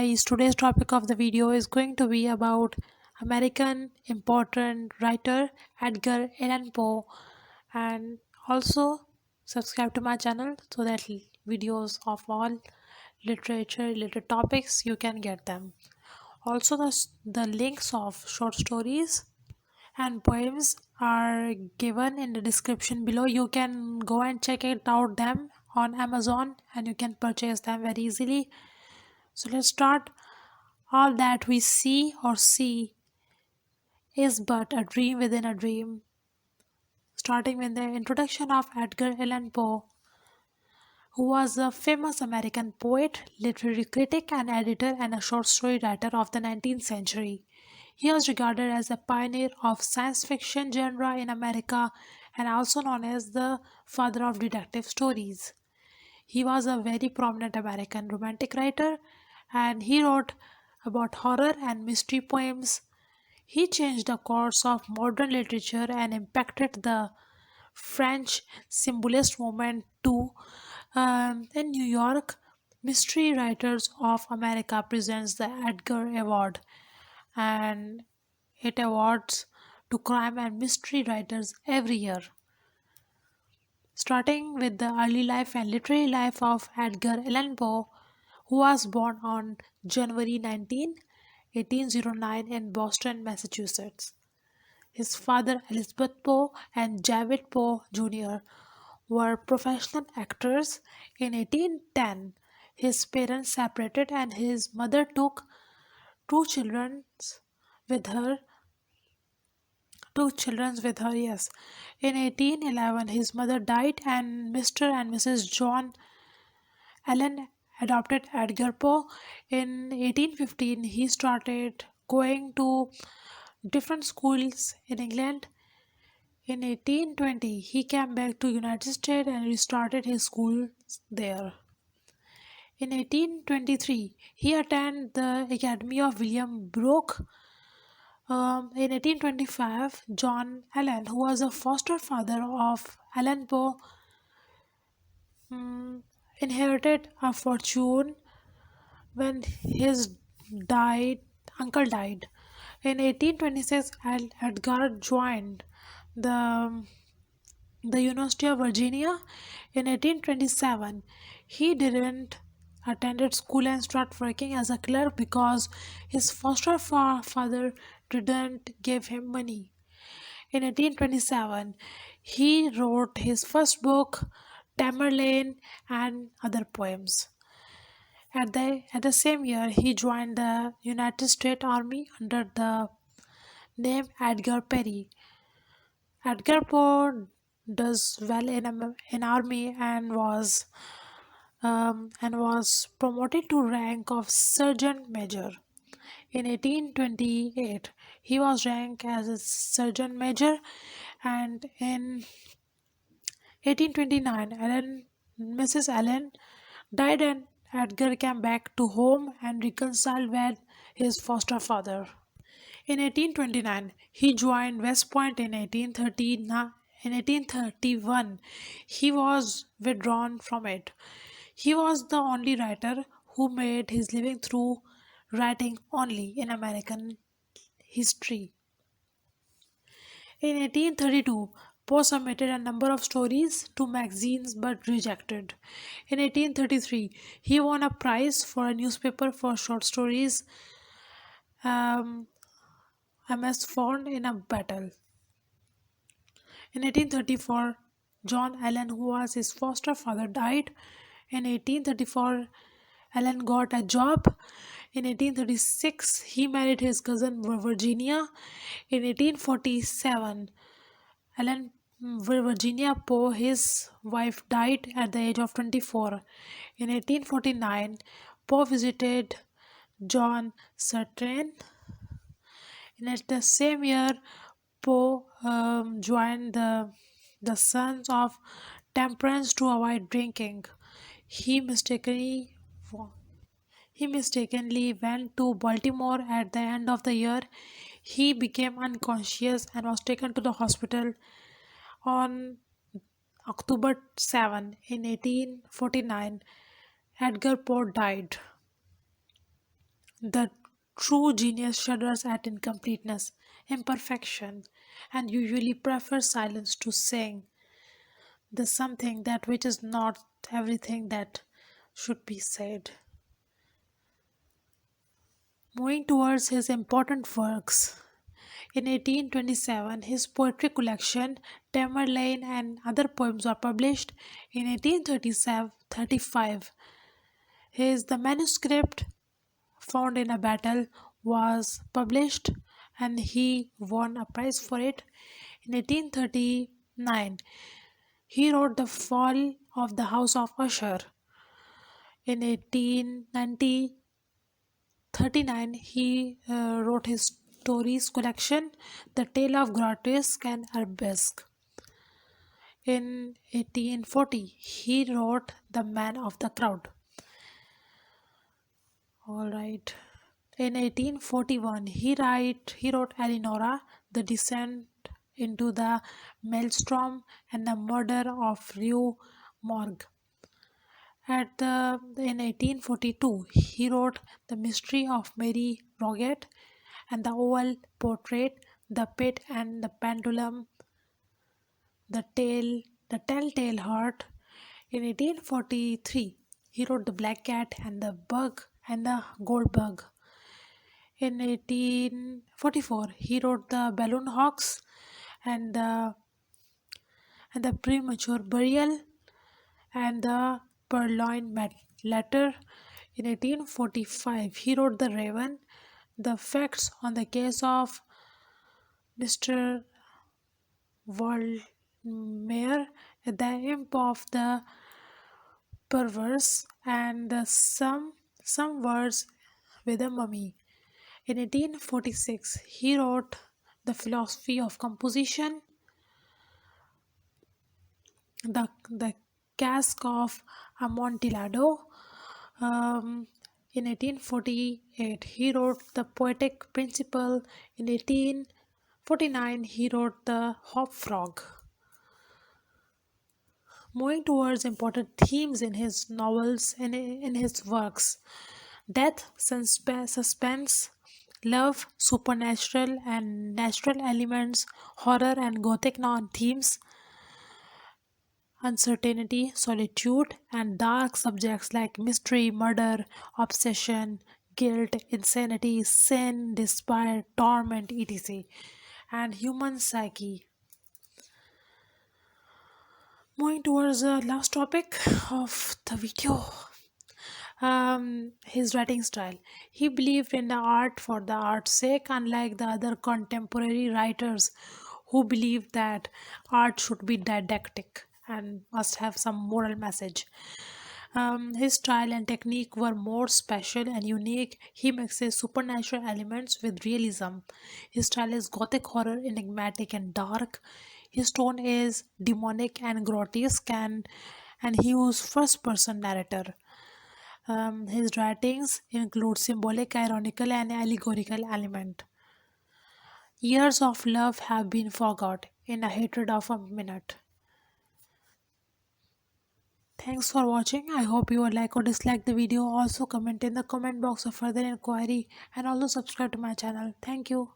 guys, today's topic of the video is going to be about American important writer Edgar Allan Poe, and also subscribe to my channel so that videos of all literature related topics you can get them. Also the links of short stories and poems are given in the description below. You can go and check it out them on Amazon and you can purchase them very easily. So let's start. All that we see is but a dream within a dream. Starting with the introduction of Edgar Allan Poe, who was a famous American poet, literary critic, and editor and a short story writer of the 19th century. He was regarded as a pioneer of science fiction genre in America and also known as the father of detective stories. He was a very prominent American romantic writer and he wrote about horror and mystery poems. He changed the course of modern literature and impacted the French symbolist movement too. In New York, Mystery Writers of America presents the Edgar Award, and it awards to crime and mystery writers every year. Starting with the early life and literary life of Edgar Allan Poe, who was born on January 19, 1809 in Boston, Massachusetts. His father, Elizabeth Poe and David Poe Jr., were professional actors. In 1810, his parents separated and his mother took two children with her. Yes. In 1811, his mother died, and Mr. and Mrs. John Allen adopted Edgar Poe. In 1815, he started going to different schools in England. In 1820, he came back to United States and restarted his school there. In 1823, he attended the Academy of William Brooke. In 1825, John Allen, who was a foster father of Allan Poe, inherited a fortune when his died uncle died. In 1826, Edgar joined the the University of Virginia. In 1827, he didn't attended school and start working as a clerk because his foster father didn't give him money. In 1827, he wrote his first book, Tamerlane, and other poems. At the same year, he joined the United States Army under the name Edgar Perry. Edgar Poe does well in army and was promoted to rank of sergeant major. In 1828, he was ranked as a sergeant major, and in 1829, Mrs. Allen died, and Edgar came back to home and reconciled with his foster father. In 1829, he joined West Point. In 1831, he was withdrawn from it. He was the only writer who made his living through writing only in American history. In 1832, Poe submitted a number of stories to magazines but rejected. In 1833, he won a prize for a newspaper for short stories, um, MS found in a battle. In 1834, John Allen, who was his foster father, died. In 1834, Allen got a job. In 1836, he married his cousin Virginia. In 1847, Allen Virginia Poe, his wife, died at the age of 24. In 1849, Poe visited John Sartain. In the same year, Poe joined the Sons of Temperance to avoid drinking. He mistakenly he mistakenly went to Baltimore at the end of the year. He became unconscious and was taken to the hospital on October 7 in 1849. Edgar Poe died. The true genius shudders at incompleteness, imperfection, and usually prefers silence to saying the something that which is not everything that should be said. Moving towards his important works. In 1827, his poetry collection, Tamerlane and other poems were published. In 1835, his The Manuscript Found in a Battle was published and he won a prize for it. In 1839, he wrote The Fall of the House of Usher. In 1839, he wrote his stories collection, The Tale of Grotesque and Arabesque. In 1840, he wrote The Man of the Crowd. All right. In 1841, he wrote Eleonora, The Descent into the Maelstrom, and The Murder of Rue Morgue. In 1842, he wrote The Mystery of Mary Roget and The Oval Portrait, The Pit and the Pendulum, The Telltale Heart. In 1843, he wrote The Black Cat and the Bug and the Gold Bug. In 1844, he wrote The Balloon Hawks and the Premature Burial and the Letter. In 1845, he wrote The Raven, The Facts on the Case of Mr. Waldmere, The Imp of the Perverse, and some Words with a Mummy. In 1846, he wrote The Philosophy of Composition, the Cask of Amontillado. Um, in 1848, he wrote The Poetic Principle. In 1849, he wrote The Hop Frog. Moving towards important themes in his novels and in his works: death, suspense, love, supernatural and natural elements, horror and gothic non themes, uncertainty, solitude, and dark subjects like mystery, murder, obsession, guilt, insanity, sin, despair, torment, etc., and human psyche. Moving towards the last topic of the video, his writing style. He believed in the art for the art's sake, unlike the other contemporary writers who believed that art should be didactic and must have some moral message. His style and technique were more special and unique. He mixes supernatural elements with realism. His style is gothic horror, enigmatic and dark. His tone is demonic and grotesque, and he used first person narrator. His writings include symbolic, ironical, and allegorical element. Years of love have been forgot in a hatred of a minute. Thanks for watching. I hope you would like or dislike the video. Also comment in the comment box for further inquiry and also subscribe to my channel. Thank you.